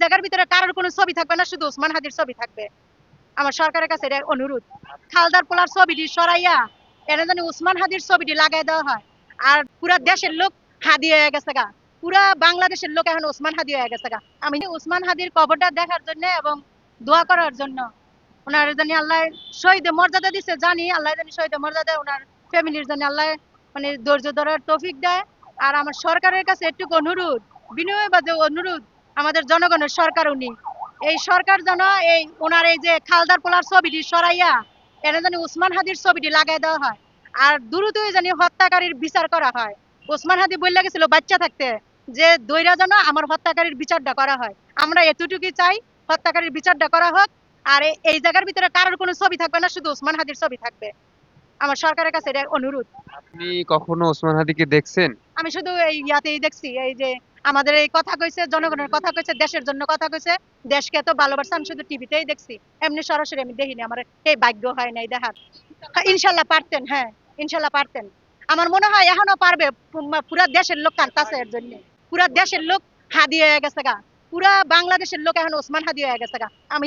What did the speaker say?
জায়গার ভিতরে কারোর কোনো ছবি থাকবে না, শুধু ওসমান হাদির ছবি থাকবে। আমার সরকারের কাছে এটা অনুরোধ, খালদার পোলার ছবিটি সরাইয়া এনে জানি ওসমান হাদির ছবিটি লাগাই দেওয়া হয়। আর পুরা দেশের লোক হাদি হয়ে গেছে গা, পুরা বাংলাদেশের লোক এখন ওসমান হাদি হয়ে গেছে গা। আমি ওসমান হাদির কবরটা দেখার জন্য এবং দোয়া করার জন্য, ওনার জানি আল্লাহ শহীদ মর্যাদা দিচ্ছে, জানি আল্লাহ জানি শহীদ মর্যাদা ওনার ফ্যামিলির জন্য আল্লাহ মানে ধৈর্য ধরার তৌফিক দেয়। আর আমার সরকারের কাছে একটু অনুরোধ, বিনয়বাদে অনুরোধ, আমাদের জনগণের সরকার উনি, এই সরকার যেন এই ওনার এই যে খালদার পোলার ছবিটি সরাইয়া এনে জানি ওসমান হাদির ছবিটি লাগাই দেওয়া হয়। আর দ্রুতই জানি হত্যাকারীর বিচার করা হয়। ওসমান হাদি বললে গেছিল বাচ্চা থাকতে যে দৈরা যেন আমার হত্যাকারীর বিচারটা করা হয়। আমরা এতটুকুই চাই, হত্যাকারীর বিচারটা করা হোক। আর এই জায়গার ভিতরে কারোর কোনো ছবি থাকবে না, শুধু ওসমান হাদির ছবি থাকবে। আমার সরকারের কাছে এটা অনুরোধ। আপনি কখনো ওসমান হাদিকে দেখছেন? আমি শুধু এই ইয়াতেই দেখছি, এই যে আমাদের এই কথা কইছে, জনগণের কথা কইছে, দেশের জন্য কথা কইছে, দেশকে এত ভালোবাসছে, আমি শুধু টিভিতেই দেখছি, এমনি সরাসরি আমি দেখিনি, আমার এই ভাগ্য হয় নাই দেখার। হ্যাঁ, ইনশাল্লাহ পারতেন, হ্যাঁ ইনশাল্লাহ পারতেন। আমার মনে হয় এখনো পারবে, পুরা দেশের লোক কাঁদতাছে এর জন্য, পুরা দেশের লোক হাদি হয়ে গেছে গা, পুরা বাংলাদেশের লোক এখন ওসমান হাদি হয়ে গেছে গা। আমি